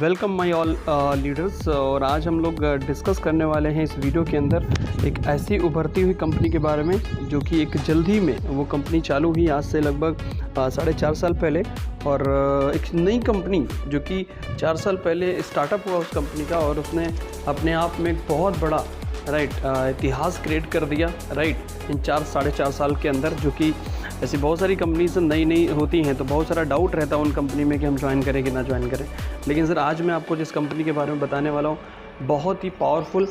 Welcome my all leaders. और आज हम लोग डिस्कस करने वाले हैं इस वीडियो के अंदर एक ऐसी उभरती हुई कंपनी के बारे में जो कि एक जल्द ही में वो कंपनी चालू हुई आज से लगभग 4.5 साल पहले। और एक नई कंपनी जो कि 4 साल पहले स्टार्टअप हुआ उस कंपनी का, और उसने अपने आप में एक बहुत बड़ा इतिहास क्रिएट कर दिया इन 4-4.5 साल के अंदर। जो कि ऐसी बहुत सारी कंपनीज नई होती हैं तो बहुत सारा डाउट रहता है उन कंपनी में कि हम ज्वाइन करें कि ना ज्वाइन करें। लेकिन सर आज मैं आपको जिस कंपनी के बारे में बताने वाला हूँ बहुत ही पावरफुल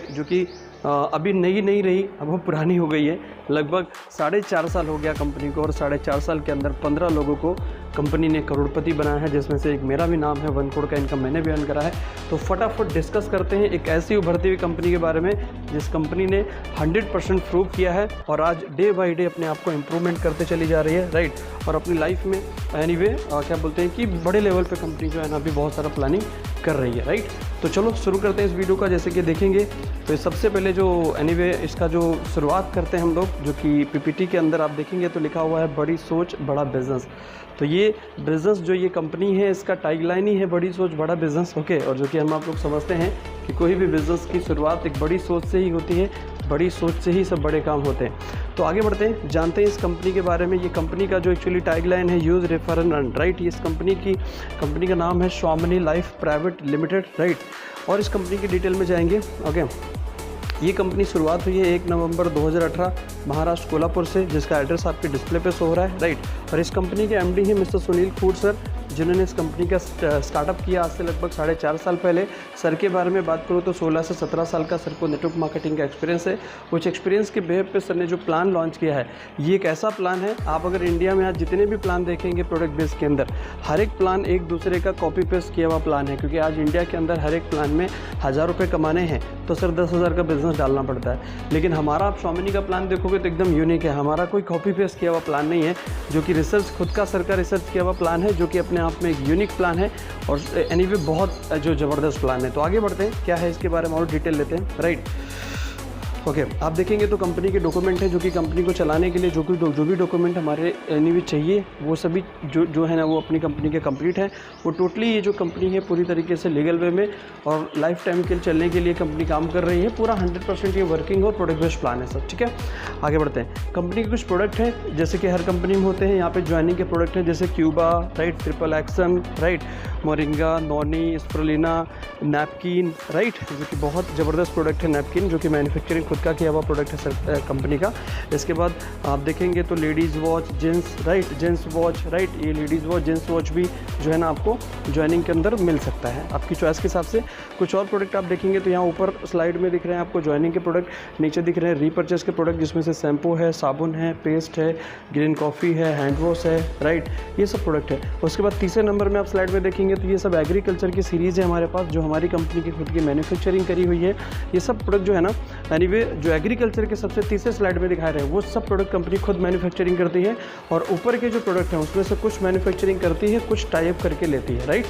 जो कि अभी नई नहीं रही, अब वो पुरानी हो गई है। लगभग 4.5 साल हो गया कंपनी को, और 4.5 साल के अंदर 15 लोगों को कंपनी ने करोड़पति बनाया है, जिसमें से एक मेरा भी नाम है। 1 करोड़ का इनकम मैंने भी अर्न करा है। तो फटाफट डिस्कस करते हैं एक ऐसी उभरती हुई कंपनी के बारे में जिस कंपनी ने 100% प्रूव किया है और आज डे बाई डे अपने आप को इम्प्रूवमेंट करते चली जा रही है और अपनी लाइफ में क्या बोलते हैं कि बड़े लेवल पे कंपनी जो है ना अभी बहुत सारा प्लानिंग कर रही है तो चलो शुरू करते हैं इस वीडियो का। जैसे कि देखेंगे तो सबसे पहले जो इसका जो शुरुआत करते हैं हम लोग, जो कि पीपीटी के अंदर आप देखेंगे तो लिखा हुआ है बड़ी सोच बड़ा बिजनेस। तो ये बिज़नेस जो ये कंपनी है इसका टैगलाइन ही है बड़ी सोच बड़ा बिज़नेस। और जो कि हम आप लोग समझते हैं कि कोई भी बिज़नेस की शुरुआत एक बड़ी सोच से ही होती है, बड़ी सोच से ही सब बड़े काम होते हैं। तो आगे बढ़ते हैं, जानते हैं इस कंपनी के बारे में। ये कंपनी का जो एक्चुअली टैगलाइन है यूज़ रेफर एंड अर्न ये इस कंपनी का नाम है स्वामिनी लाइफ प्राइवेट लिमिटेड और इस कंपनी की डिटेल में जाएंगे। ये कंपनी शुरुआत हुई है 1 नवंबर 2018 महाराष्ट्र कोल्हापुर से, जिसका एड्रेस आपके डिस्प्ले पे शो हो रहा है और इस कंपनी के एमडी हैं मिस्टर सुनील खूट सर, जिन्होंने इस कंपनी का स्टार्टअप किया आज से लगभग 4.5 साल पहले। सर के बारे में बात करूँ तो 16 से 17 साल का सर को नेटवर्क मार्केटिंग का एक्सपीरियंस है। कुछ एक्सपीरियंस के बेहद पे सर ने जो प्लान लॉन्च किया है, ये एक ऐसा प्लान है, आप अगर इंडिया में आज जितने भी प्लान देखेंगे प्रोडक्ट बेस के अंदर, हर एक प्लान एक दूसरे का कॉपी पेस्ट किया हुआ प्लान है। क्योंकि आज इंडिया के अंदर हर एक प्लान में 1000 रुपये कमाने हैं तो सर 10,000 का बिजनेस डालना पड़ता है। लेकिन हमारा आप स्वामिनी का प्लान देखोगे तो एकदम यूनिक है। हमारा कोई कॉपी पेस्ट किया हुआ प्लान नहीं है, जो कि रिसर्च खुद का सर का रिसर्च किया हुआ प्लान है, जो कि अपने आप में एक यूनिक प्लान है और बहुत जो ज़बरदस्त प्लान है। तो आगे बढ़ते हैं, क्या है इसके बारे में और डिटेल लेते हैं आप देखेंगे तो कंपनी के डॉक्यूमेंट है, जो कि कंपनी को चलाने के लिए जो भी डॉक्यूमेंट हमारे चाहिए वो सभी जो है ना वो अपनी कंपनी के कंप्लीट है। वो टोटली ये जो कंपनी है पूरी तरीके से लीगल वे में और लाइफ टाइम के लिए चलने के लिए कंपनी काम कर रही है। पूरा 100% ये वर्किंग और प्रोडक्ट बेस्ड प्लान है सब। ठीक है, आगे बढ़ते हैं। कंपनी के कुछ प्रोडक्ट हैं जैसे कि हर कंपनी में होते हैं, यहाँ पे ज्वाइनिंग के प्रोडक्ट हैं जैसे Cuba triple action moringa, noni, spirulina, napkin जो कि बहुत ज़बरदस्त प्रोडक्ट है नैपकिन, जो कि मैन्युफैक्चरिंग खुद का किया हुआ प्रोडक्ट है सर कंपनी का। इसके बाद आप देखेंगे तो लेडीज़ वॉच जेंट्स वॉच ये लेडीज़ वॉच जेंट्स वॉच भी जो है ना आपको ज्वाइनिंग के अंदर मिल सकता है आपकी चॉइस के हिसाब से। कुछ और प्रोडक्ट आप देखेंगे तो यहाँ ऊपर स्लाइड में दिख रहे हैं आपको ज्वाइनिंग के प्रोडक्ट, नीचे दिख रहे हैं रीपर्चेस के प्रोडक्ट, जिसमें से शैम्पू है, साबुन है, पेस्ट है, ग्रीन कॉफ़ी है, हैंड वॉश है ये सब प्रोडक्ट है। उसके बाद तीसरे नंबर में आप स्लाइड में देखेंगे तो ये सब एग्रीकल्चर की सीरीज़ है हमारे पास, जो हमारी कंपनी की खुद की मैन्युफैक्चरिंग करी हुई है। ये सब प्रोडक्ट जो है ना जो एग्रीकल्चर के सबसे तीसरे स्लाइड में दिखा रहे हैं वो सब प्रोडक्ट कंपनी खुद मैन्युफैक्चरिंग करती है। और ऊपर के जो प्रोडक्ट हैं उसमें से कुछ मैन्युफैक्चरिंग करती है, कुछ टाइप करके लेती है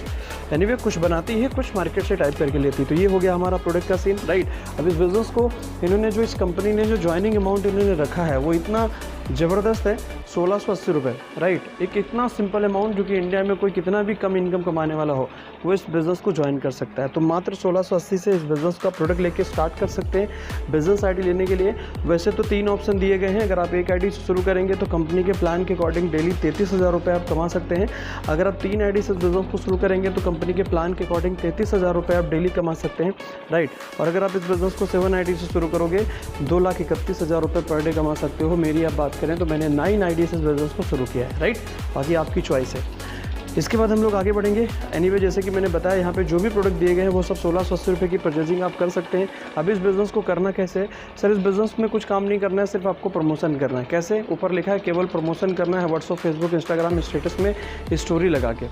कुछ बनाती है, कुछ मार्केट से टाइप करके लेती है। तो ये हो गया हमारा प्रोडक्ट का सीन अब इस बिज़नेस को इन्होंने जो इस कंपनी ने जो ज्वाइनिंग अमाउंट इन्होंने रखा है वो इतना ज़बरदस्त है, 1680 रुपये एक इतना सिंपल अमाउंट जो कि इंडिया में कोई कितना भी कम इनकम कमाने वाला हो वो इस बिज़नेस को ज्वाइन कर सकता है। तो मात्र 1680 से इस बिज़नेस का प्रोडक्ट लेके स्टार्ट कर सकते हैं। बिज़नेस आईडी लेने के लिए वैसे तो 3 ऑप्शन दिए गए हैं। अगर आप एक आईडी से शुरू करेंगे तो कंपनी के प्लान के अकॉर्डिंग डेली 33,000 रुपये आप कमा सकते हैं। अगर आप 3 आईडी से बिज़नेस को शुरू करेंगे तो कंपनी के प्लान के अकॉर्डिंग 33,000 रुपये आप डेली कमा सकते हैं और अगर आप इस बिज़नेस को 7 आईडी से शुरू करोगे 2,31,000 रुपये पर डे कमा सकते हो। मेरी आप बात करें तो मैंने 9 आईडी से इस बिज़नेस को शुरू किया है बाकी आपकी चॉइस है। इसके बाद हम लोग आगे बढ़ेंगे। जैसे कि मैंने बताया यहाँ पे जो भी प्रोडक्ट दिए गए हैं वो सब 1680 रुपये की परचेजिंग आप कर सकते हैं। अब इस बिज़नेस को करना कैसे है सर? इस बिज़नेस में कुछ काम नहीं करना है, सिर्फ आपको प्रमोशन करना है। कैसे? ऊपर लिखा है केवल प्रमोशन करना है व्हाट्सअप, फेसबुक, इंस्टाग्राम स्टेटस में स्टोरी लगा के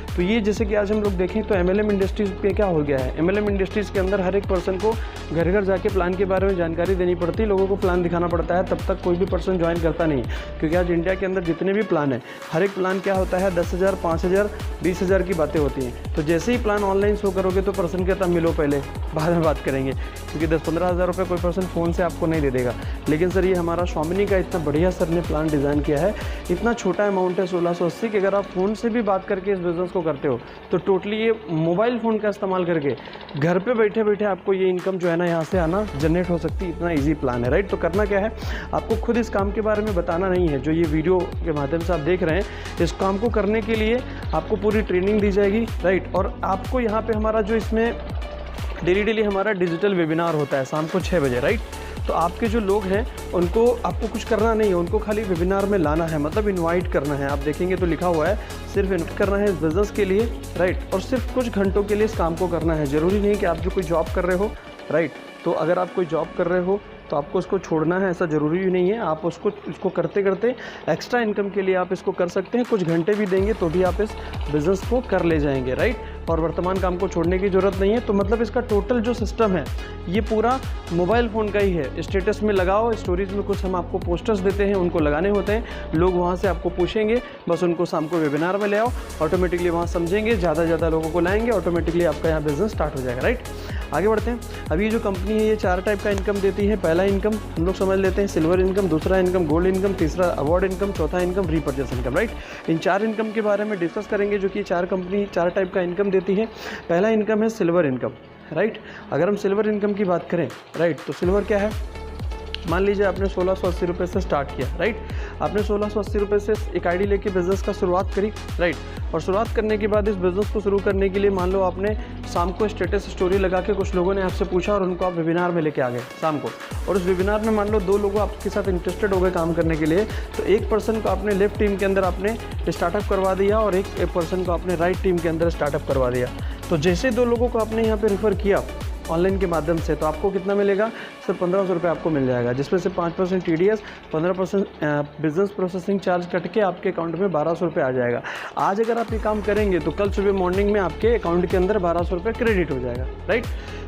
तो ये जैसे कि आज हम लोग देखें तो MLM इंडस्ट्रीज़ पे क्या हो गया है, MLM इंडस्ट्रीज़ के अंदर हर एक पर्सन को घर घर जाके प्लान के बारे में जानकारी देनी पड़ती है, लोगों को प्लान दिखाना पड़ता है, तब तक कोई भी पर्सन ज्वाइन करता नहीं। क्योंकि आज इंडिया के अंदर जितने भी प्लान है हर एक प्लान क्या होता है 10,000, 5,000 5,000 20,000 की बातें होती हैं। तो जैसे ही प्लान ऑनलाइन शो करोगे तो पर्सन कहता मिलो पहले, बाद में बात करेंगे, क्योंकि 10-15 हज़ार रुपये कोई पर्सन फ़ोन से आपको नहीं दे देगा। लेकिन सर ये हमारा Xiaomi का इतना बढ़िया सर ने प्लान डिज़ाइन किया है, इतना छोटा अमाउंट है 1680 कि अगर आप फ़ोन से भी बात करके इस बिज़नेस को करते हो तो टोटली ये मोबाइल फ़ोन का इस्तेमाल करके घर पे बैठे बैठे आपको ये इनकम जो है ना यहाँ से आना जनरेट हो सकती है। इतना ईजी प्लान है, राइट। तो करना क्या है, आपको खुद इस काम के बारे में बताना नहीं है। जो ये वीडियो के माध्यम से आप देख रहे हैं, इस काम को करने के लिए आपको पूरी ट्रेनिंग दी जाएगी, राइट। और आपको यहाँ पे हमारा जो इसमें डेली हमारा डिजिटल वेबिनार होता है शाम को 6 बजे, राइट। तो आपके जो लोग हैं उनको आपको कुछ करना नहीं है, उनको खाली वेबिनार में लाना है, मतलब इनवाइट करना है। आप देखेंगे तो लिखा हुआ है सिर्फ इनवाइट करना है इस बिज़नेस के लिए, राइट। और सिर्फ कुछ घंटों के लिए इस काम को करना है। ज़रूरी नहीं कि आप जो कोई जॉब कर रहे हो, राइट। तो अगर आप कोई जॉब कर रहे हो तो आपको उसको छोड़ना है, ऐसा ज़रूरी भी नहीं है। आप इसको करते करते एक्स्ट्रा इनकम के लिए आप इसको कर सकते हैं। कुछ घंटे भी देंगे तो भी आप इस बिज़नेस को कर ले जाएंगे, राइट। और वर्तमान काम को छोड़ने की ज़रूरत नहीं है। तो मतलब इसका टोटल जो सिस्टम है ये पूरा मोबाइल फ़ोन का ही है। स्टेटस में लगाओ, स्टोरीज में कुछ हम आपको पोस्टर्स देते हैं, उनको लगाने होते हैं, लोग वहाँ से आपको पूछेंगे, बस उनको शाम को वेबिनार में ले आओ, ऑटोमेटिकली वहाँ समझेंगे, ज़्यादा से ज़्यादा लोगों को लाएंगे, ऑटोमेटिकली आपका यहाँ बिज़नेस स्टार्ट हो जाएगा, राइट। आगे बढ़ते हैं। अभी ये जो कंपनी है ये 4 टाइप का इनकम देती है। पहला इनकम हम लोग समझ लेते हैं सिल्वर इनकम, दूसरा इनकम गोल्ड इनकम, तीसरा अवार्ड इनकम, चौथा इनकम रीपर्चेस इनकम, राइट। इन 4 इनकम के बारे में डिस्कस करेंगे जो कि 4 कंपनी 4 टाइप का इनकम देती है। पहला इनकम है सिल्वर इनकम, राइट। अगर हम सिल्वर इनकम की बात करें, राइट, तो सिल्वर क्या है, मान लीजिए आपने 1680 रुपये से स्टार्ट किया, राइट। आपने 1680 रुपये से एक आईडी लेके बिज़नेस का शुरुआत करी, राइट। और शुरुआत करने के बाद इस बिज़नेस को शुरू करने के लिए मान लो आपने शाम को स्टेटस स्टोरी लगा के कुछ लोगों ने आपसे पूछा और उनको आप वेबिनार में लेके आ गए शाम को। और उस वेबिनार में मान लो 2 लोग आपके साथ इंटरेस्टेड हो गए काम करने के लिए, तो एक पर्सन को आपने लेफ्ट टीम के अंदर आपने स्टार्टअप करवा दिया और एक पर्सन को आपने राइट टीम के अंदर स्टार्टअप करवा दिया। तो जैसे 2 लोगों को आपने यहाँ पर रेफ़र किया ऑनलाइन के माध्यम से, तो आपको कितना मिलेगा, सिर्फ 1500 रुपये आपको मिल जाएगा, जिसमें से 5% TDS, 15% business processing charge cut के आपके अकाउंट में 1200 रुपये आ जाएगा। आज अगर आप ये काम करेंगे तो कल सुबह मॉर्निंग में आपके अकाउंट के अंदर 1200 रुपये क्रेडिट हो जाएगा, राइट।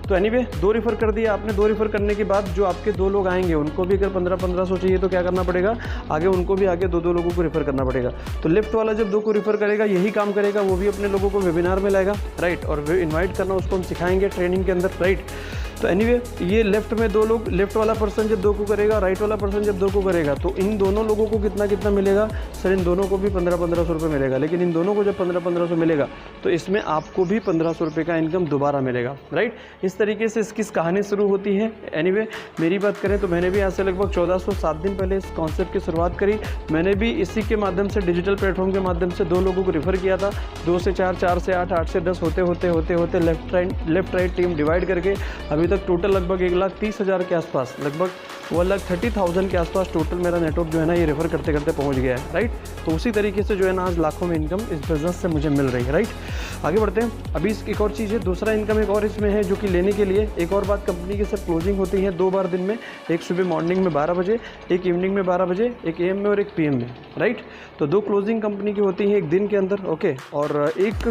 तो एनीवे 2 रेफ़र कर दिया आपने। 2 रेफ़र करने के बाद जो आपके 2 लोग आएंगे उनको भी अगर 1500 चाहिए तो क्या करना पड़ेगा, आगे उनको भी आगे 2 लोगों को रेफ़र करना पड़ेगा। तो लेफ्ट वाला जब 2 को रेफ़र करेगा यही काम करेगा, वो भी अपने लोगों को वेबिनार में लाएगा, राइट। और इन्वाइट करना उसको हम सिखाएंगे ट्रेनिंग के अंदर, राइट। तो एनीवे ये लेफ्ट में 2 लोग, लेफ्ट वाला पर्सन जब 2 को करेगा, राइट वाला पर्सन जब 2 को करेगा, तो इन दोनों लोगों को कितना मिलेगा, सर इन दोनों को भी 1500 रुपये मिलेगा। लेकिन इन दोनों को जब 1500 मिलेगा तो इसमें आपको भी 1500 रुपये का इनकम दोबारा मिलेगा, राइट। इस तरीके से इसकी कहानी शुरू होती है। एनीवे मेरी बात करें तो मैंने भी आज से लगभग 1407 दिन पहले इस कॉन्सेप्ट की शुरुआत करी। मैंने भी इसी के माध्यम से डिजिटल प्लेटफॉर्म के माध्यम से 2 लोगों को रेफ़र किया था। 2 से 4, 4 से 8, 8 से 10 होते लेफ्ट राइट टीम डिवाइड करके अभी तक टोटल लगभग 1,30,000 के आसपास, लगभग 1,30,000 के आसपास टोटल मेरा नेटवर्क जो है ना ये रेफ़र करते करते पहुंच गया है, राइट। तो उसी तरीके से जो है ना आज लाखों में इनकम इस बिज़नेस से मुझे मिल रही है, राइट। आगे बढ़ते हैं। अभी एक और चीज़ है, दूसरा इनकम एक और इसमें है जो कि लेने के लिए एक और बात, कंपनी की सर क्लोजिंग होती है 2 बार दिन में, एक सुबह मॉर्निंग में 12 बजे, एक इवनिंग में 12 बजे, एक AM में और एक PM में, राइट। तो 2 क्लोजिंग कंपनी की होती हैं एक दिन के अंदर, ओके। और एक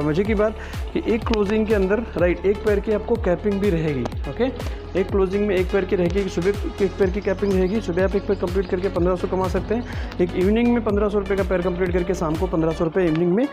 मजे की बात कि एक क्लोजिंग के अंदर, राइट, एक पैर की आपको कैपिंग भी रहेगी, ओके। एक क्लोजिंग में एक पैर की रहेगी, सुबह एक पैर की कैपिंग रहेगी, सुबह आप एक पैर कंप्लीट करके 1500 कमा सकते हैं। एक इवनिंग में 1500 रुपये का पैर कंप्लीट करके शाम को 1500 रुपये इवनिंग में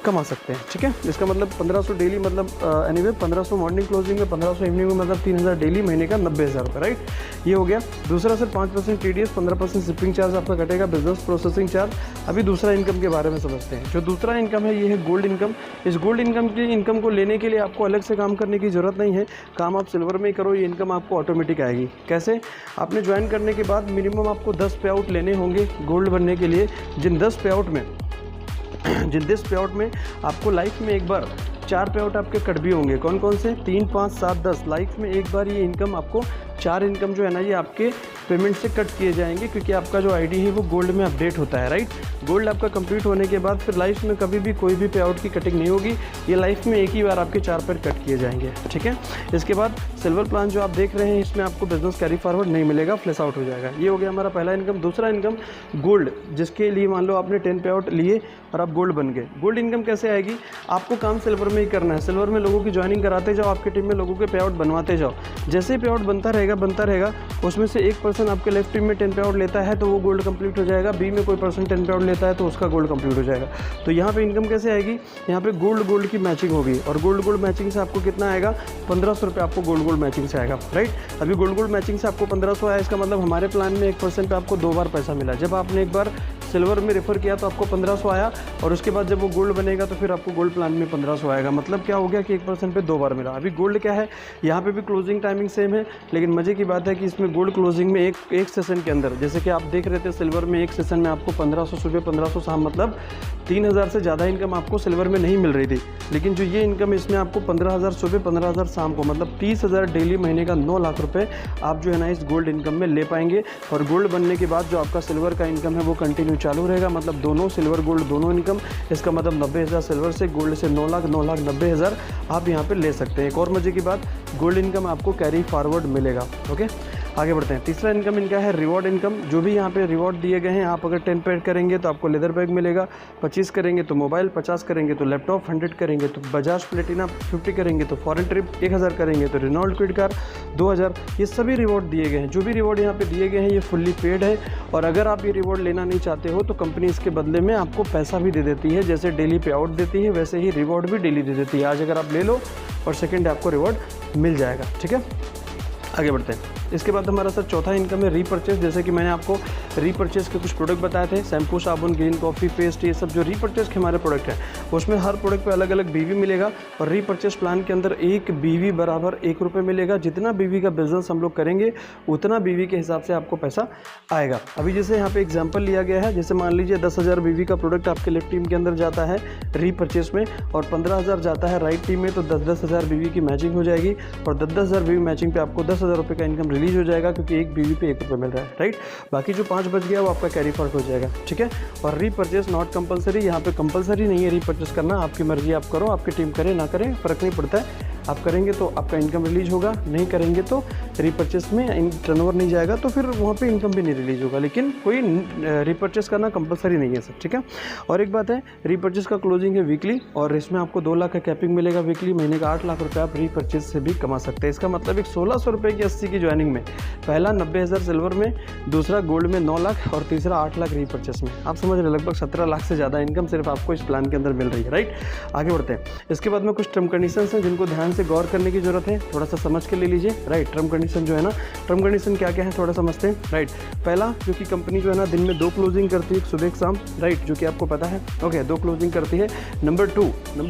कमा सकते हैं, ठीक है। इसका मतलब 1500 डेली, मतलब एनीवे 1500 मॉर्निंग क्लोजिंग में, 1500 इवनिंग में, मतलब 3000 डेली, महीने का 90,000 रुपये, राइट। ये हो गया। दूसरा सर 5% TDS, 15% शिपिंग चार्ज आपका कटेगा, बिजनेस प्रोसेसिंग चार्ज। अभी दूसरा इनकम के बारे में समझते हैं। जो दूसरा इनकम है ये है गोल्ड इनकम। इस गोल्ड इनकम को लेने के लिए आपको अलग से काम करने की ज़रूरत नहीं है, काम आप सिल्वर में ही करो, ये इनकम आपको ऑटोमेटिक आएगी। कैसे, आपने ज्वाइन करने के बाद मिनिमम आपको 10 पे आउट लेने होंगे गोल्ड बनने के लिए। जिन 10 पे आउट में आपको लाइफ में एक बार 4 पे आउट आपके कट भी होंगे। कौन कौन से, 3, 5, 7, 10। लाइफ में एक बार ये इनकम आपको 4 इनकम जो है ना ये आपके पेमेंट से कट किए जाएंगे, क्योंकि आपका जो आईडी है वो गोल्ड में अपडेट होता है, राइट। गोल्ड आपका कंप्लीट होने के बाद फिर लाइफ में कभी भी कोई भी पे आउट की कटिंग नहीं होगी, ये लाइफ में एक ही बार आपके 4 पैर कट किए जाएंगे, ठीक है। इसके बाद सिल्वर प्लान जो आप देख रहे हैं इसमें आपको बिजनेस कैरी फॉरवर्ड नहीं मिलेगा, फ्लैश आउट हो जाएगा। ये हो गया हमारा पहला इनकम। दूसरा इनकम गोल्ड, जिसके लिए मान लो आपने 10 पे आउट लिए और आप गोल्ड बन गए। गोल्ड इनकम कैसे आएगी, आपको काम सिल्वर में ही करना है, सिल्वर में लोगों की ज्वाइनिंग कराते जाओ, आपकी टीम में लोगों के पे आउट बनवाते जाओ। जैसे ही पे आउट बनता रहेगा उसमें से 1% पर्सन आपके लेफ्ट टीम में 10 पे आउट लेता है तो वो गोल्ड कंप्लीट हो जाएगा, बी में कोई पर्सन 10 पे आउट लेता है तो उसका गोल्ड कंप्लीट हो जाएगा। तो यहाँ पे इनकम कैसे आएगी, यहाँ पे गोल्ड की मैचिंग होगी और गोल्ड मैचिंग से आपको कितना आएगा, 1500 रुपये आपको गोल्ड मैचिंग से आएगा, राइट। अभी गोल्ड मैचिंग से आपको 1500 आया, इसका मतलब हमारे प्लान में 1% पे आपको 2 बार पैसा मिला। जब आपने एक बार सिल्वर में रेफर किया तो आपको 1500 आया और उसके बाद जब वो गोल्ड बनेगा तो फिर आपको गोल्ड प्लान में 1500 आएगा। मतलब क्या हो गया कि 1% पे 2 बार मिला। अभी गोल्ड क्या है, यहाँ पे भी क्लोजिंग टाइमिंग सेम है, लेकिन मज़े की बात है कि इसमें गोल्ड क्लोजिंग में एक सेशन के अंदर, जैसे कि आप देख रहे थे सिल्वर में एक सेशन में आपको 1500 सुबह 1500 शाम, मतलब 3000 से ज़्यादा इनकम आपको सिल्वर में नहीं मिल रही थी। लेकिन जो ये इनकम इसमें आपको 15000 सुबह 15000 शाम को, मतलब 30000 डेली महीने का 9 लाख रुपए आप जो है ना इस गोल्ड इनकम में ले पाएंगे। और गोल्ड बनने के बाद जो आपका सिल्वर का इनकम है वो कंटिन्यू चालू रहेगा, मतलब दोनों सिल्वर गोल्ड दोनों इनकम। इसका मतलब 90,000 सिल्वर से, गोल्ड से 9 लाख 90,000 आप यहाँ पे ले सकते हैं। एक और मजे की बात, गोल्ड इनकम आपको कैरी फॉरवर्ड मिलेगा। ओके, आगे बढ़ते हैं। तीसरा इनकम इनका है रिवॉर्ड इनकम। जो भी यहाँ पे रिवॉर्ड दिए गए हैं, आप अगर 10 पे करेंगे तो आपको लेदर बैग मिलेगा, 25 करेंगे तो मोबाइल, 50 करेंगे तो लैपटॉप, 100 करेंगे तो बजाज प्लेटिना, 50 करेंगे तो फॉरेन ट्रिप, 1000 करेंगे तो रेनॉल्ट क्विड कार, 2000, ये सभी रिवॉर्ड दिए गए हैं। जो भी रिवॉर्ड यहाँ पे दिए गए हैं ये फुल्ली पेड है और अगर आप ये रिवॉर्ड लेना नहीं चाहते हो तो कंपनी इसके बदले में आपको पैसा भी दे देती है। जैसे डेली पे आउट देती है वैसे ही रिवॉर्ड भी डेली दे देती है। आज अगर आप ले लो और सेकेंड आपको रिवॉर्ड मिल जाएगा। ठीक है, आगे बढ़ते हैं। इसके बाद हमारा सर चौथा इनकम है रीपरचेस। जैसे कि मैंने आपको रीपरचेस के कुछ प्रोडक्ट बताए थे, शैम्पू, साबुन, ग्रीन कॉफ़ी, पेस्ट, ये सब जो रीपरचेस के हमारे प्रोडक्ट हैं उसमें हर प्रोडक्ट पे अलग अलग बीवी मिलेगा और रीपरचेस प्लान के अंदर एक बीवी बराबर 1 रुपये मिलेगा। जितना बीवी का बिजनेस हम लोग करेंगे उतना बीवी के हिसाब से आपको पैसा आएगा। अभी जैसे यहाँ पे एग्जाम्पल लिया गया है, जैसे मान लीजिए 10,000 बीवी का प्रोडक्ट आपके लेफ्ट टीम के अंदर जाता है रीपरचेस में और 15,000 जाता है राइट टीम में, तो 10,000 बीवी की मैचिंग हो जाएगी और 10,000 बीवी मैचिंग पे आपको 10,000 रुपये का इनकम रिलीज हो जाएगा, क्योंकि एक बीवी पे 1 रुपये मिल रहा है, राइट। बाकी जो 5 बच गया वो आपका कैरी फॉरवर्ड हो जाएगा। ठीक है, और रीपरचेस नॉट कंपलसरी, यहाँ पे कंपलसरी नहीं है रीपरचेस करना, आपकी मर्जी, आप करो, आपकी टीम करे ना करे फर्क नहीं पड़ता है। आप करेंगे तो आपका इनकम रिलीज होगा, नहीं करेंगे तो रीपरचेस में टर्नओवर नहीं जाएगा, तो फिर वहाँ पे इनकम भी नहीं रिलीज होगा। लेकिन कोई रीपरचेस करना कंपलसरी नहीं है सर। ठीक है, और एक बात है, रीपरचेस का क्लोजिंग है वीकली और इसमें आपको 2 लाख का कैपिंग मिलेगा वीकली, महीने का 8 लाख रुपये आप रीपरचेस से भी कमा सकते हैं। इसका मतलब एक 1600 रुपये की 80 की ज्वाइनिंग में, पहला 90,000 सिल्वर में, दूसरा गोल्ड में 9 लाख और तीसरा 8 लाख रीपरचेस में। आप समझ रहे, लगभग 17 लाख से ज़्यादा इनकम सिर्फ आपको इस प्लान के अंदर मिल रही है, राइट। आगे बढ़ते हैं। इसके बाद में कुछ टर्म कंडीशंस हैं जिनको ध्यान से गौर करने की जरूरत है, थोड़ा सा समझ के ले लीजिए, राइट। टर्म कंडीशन जो है ना, टर्म कंडीशन क्या क्या है थोड़ा समझते हैं, राइट। पहला, जो कि कंपनी जो है ना दिन में 2 क्लोजिंग करती है, सुबह शाम, राइट, जो कि आपको पता है। ओके, 2 क्लोजिंग करती है। Number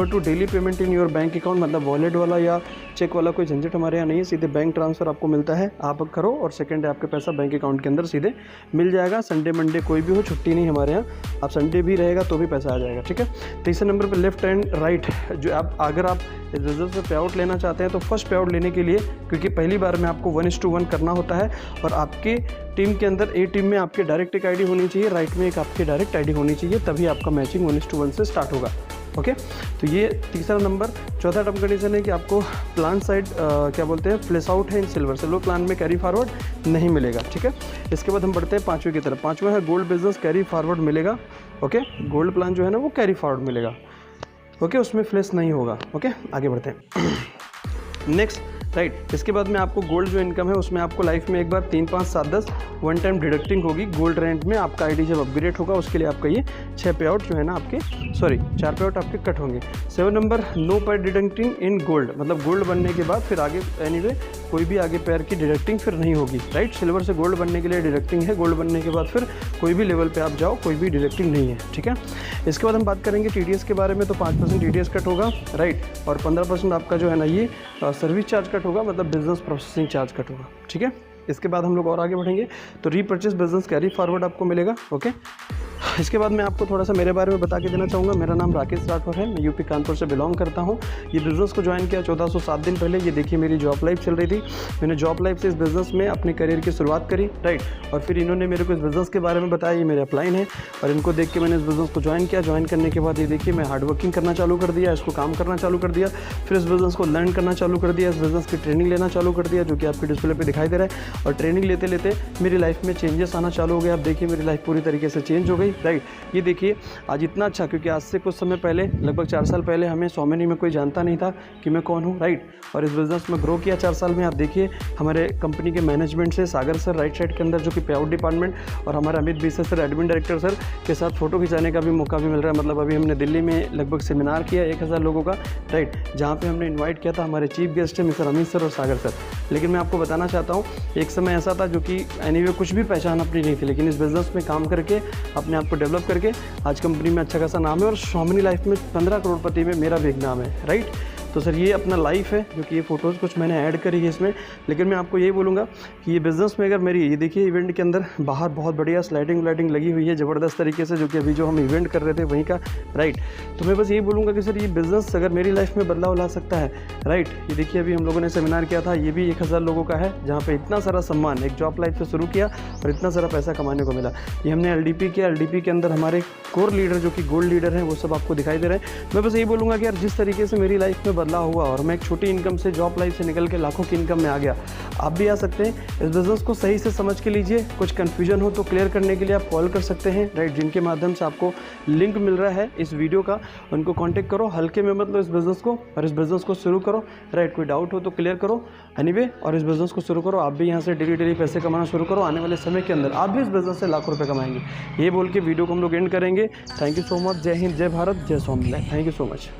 two daily payment in your bank account, मतलब वॉलेट वाला या चेक वाला कोई झंझट हमारे यहाँ नहीं है, सीधे बैंक ट्रांसफर आपको मिलता है, आप करो और सेकंड है आपके पैसा बैंक अकाउंट के अंदर सीधे मिल जाएगा। संडे मंडे कोई भी हो, छुट्टी नहीं हमारे यहाँ, आप संडे भी रहेगा तो भी पैसा आ जाएगा। ठीक है, तीसरे नंबर पे लेफ्ट एंड राइट, जो आप अगर आप इस बिजनेस में पे आउट लेना चाहते हैं तो फर्स्ट पे आउट लेने के लिए, क्योंकि पहली बार में आपको 1:1 करना होता है और आपके टीम के अंदर ए टीम में आपके डायरेक्ट एक आईडी होनी चाहिए, राइट में एक आपकी डायरेक्ट आईडी होनी चाहिए, तभी आपका मैचिंग 1:1 से स्टार्ट होगा। ओके, तो ये तीसरा नंबर। चौथा टर्म कंडीशन है कि आपको प्लान साइड क्या बोलते हैं, फ्लेश आउट है इन सिल्वर प्लान में कैरी फॉरवर्ड नहीं मिलेगा। ठीक है, इसके बाद हम बढ़ते हैं पाँचवें की तरफ। पाँचवा है गोल्ड बिजनेस कैरी फॉरवर्ड मिलेगा। ओके, गोल्ड प्लान जो है ना वो कैरी फॉरवर्ड मिलेगा। ओके, उसमें फ्लैश नहीं होगा। ओके, आगे बढ़ते हैं। नेक्स्ट, राइट, इसके बाद में आपको गोल्ड जो इनकम है उसमें आपको लाइफ में एक बार 3, 5, 7, 10 वन टाइम डिडक्टिंग होगी। गोल्ड रेंट में आपका आईडी जब अपग्रेड होगा उसके लिए आपका ये 6 पे आउट जो है ना आपके 4 पे आउट आपके कट होंगे। 7 नंबर, नो पे डिडक्टिंग इन गोल्ड, मतलब गोल्ड बनने के बाद फिर आगे एनीवे कोई भी आगे पैर की डिडक्टिंग फिर नहीं होगी, राइट। सिल्वर से गोल्ड बनने के लिए डिडक्टिंग है, गोल्ड बनने के बाद फिर कोई भी लेवल पे आप जाओ कोई भी डिडक्टिंग नहीं है। ठीक है, इसके बाद हम बात करेंगे TDS के बारे में, तो 5% TDS कट होगा, राइट, और 15% आपका जो है ना ये सर्विस चार्ज कट होगा, मतलब बिजनेस प्रोसेसिंग चार्ज कट होगा। ठीक है, इसके बाद हम लोग और आगे बढ़ेंगे तो रीपरचेस बिजनेस कैरी फॉरवर्ड आपको मिलेगा। ओके, इसके बाद मैं आपको थोड़ा सा मेरे बारे में बता के देना चाहूँगा। मेरा नाम राकेश राठौर है, मैं यूपी कानपुर से बिलोंग करता हूँ। ये बिज़नेस को ज्वाइन किया 1407 दिन पहले। ये देखिए मेरी जॉब लाइफ चल रही थी, मैंने जॉब लाइफ से इस बिज़नेस में अपने करियर की शुरुआत करी, राइट, और फिर इन्होंने मेरे को इस बिज़नेस के बारे में बताया, ये मेरे अपलाइन है और इनको देख के मैंने इस बिज़नेस को ज्वाइन किया। ज्वाइन करने के बाद ये देखिए मैं हार्ड वर्किंग करना चालू कर दिया, इसको काम करना चालू कर दिया, फिर इस बिज़नेस को लर्न करना चालू कर दिया, इस बिज़नेस की ट्रेनिंग लेना चालू कर दिया, जो कि आपके डिस्प्ले पे दिखाई दे रहा है। और ट्रेनिंग लेते लेते मेरी लाइफ में चेंजेस आना चालू हो गए। आप देखिए मेरी लाइफ पूरी तरीके से चेंज हो गई राइट। ये देखिए आज इतना अच्छा, क्योंकि आज से कुछ समय पहले लगभग 4 साल पहले हमें सौमेनी में कोई जानता नहीं था कि मैं कौन हूँ, राइट। और इस बिज़नेस में ग्रो किया 4 साल में। आप देखिए हमारे कंपनी के मैनेजमेंट से सागर सर राइट साइड के अंदर जो कि पे आउट डिपार्टमेंट, और हमारे अमित बीसे सर एडमिन डायरेक्टर सर के साथ फ़ोटो खिंचाने का भी मौका भी मिल रहा है। मतलब अभी हमने दिल्ली में लगभग सेमिनार किया 1000 लोगों का, राइट, जहाँ पे हमने इनवाइट किया था। हमारे चीफ गेस्ट है मिस्टर अमित सर और सागर सर। लेकिन मैं आपको बताना चाहता हूँ एक समय ऐसा था जो कि एनीवे कुछ भी पहचान अपनी नहीं थी, लेकिन इस बिज़नेस में काम करके अपने आप को डेवलप करके आज कंपनी में अच्छा खासा नाम है, और सौमेनी लाइफ में 15 करोड़पति में मेरा भी एक नाम है, राइट। तो सर ये अपना लाइफ है, जो कि ये फ़ोटोज़ कुछ मैंने ऐड करी है इसमें। लेकिन मैं आपको यही बोलूँगा कि ये बिज़नेस में अगर मेरी, ये देखिए इवेंट के अंदर बाहर बहुत बढ़िया स्लाइडिंग व्लाइडिंग लगी हुई है ज़बरदस्त तरीके से, जो कि अभी जो हम इवेंट कर रहे थे वहीं का, राइट। तो मैं बस यही बोलूँगा कि सर ये बिज़नेस अगर मेरी लाइफ में बदलाव ला सकता है, राइट। ये देखिए अभी हम लोगों ने सेमिनार किया था, ये भी 1000 लोगों का है, जहाँ पर इतना सारा सम्मान एक जॉब लाइफ से शुरू किया और इतना सारा पैसा कमाने को मिला। ये हमने LDP किया, LDP के अंदर हमारे कोर लीडर जो कि गोल्ड लीडर हैं वो सब आपको दिखाई दे रहे हैं। मैं बस यही बोलूँगा कि यार जिस तरीके से मेरी लाइफ में बदलाव हुआ और मैं एक छोटी इनकम से जॉब लाइफ से निकल के लाखों की इनकम में आ गया, आप भी आ सकते हैं। इस बिज़नेस को सही से समझ के लीजिए, कुछ कन्फ्यूजन हो तो क्लियर करने के लिए आप कॉल कर सकते हैं, राइट। जिनके माध्यम से आपको लिंक मिल रहा है इस वीडियो का, उनको कॉन्टैक्ट करो। हल्के में मत लो इस बिज़नेस को, और इस बिज़नेस को शुरू करो, राइट। कोई डाउट हो तो क्लियर करो एनीवे, और इस बिज़नेस को शुरू करो। आप भी यहाँ से डेली पैसे कमाना शुरू करो। आने वाले समय के अंदर आप भी इस बिज़नेस से लाखों रुपये कमाएंगे। ये बोल के वीडियो को हम लोग एंड करेंगे। Thank you so much. जय हिंद, जय भारत, जय Swaminarayan. Thank you so much.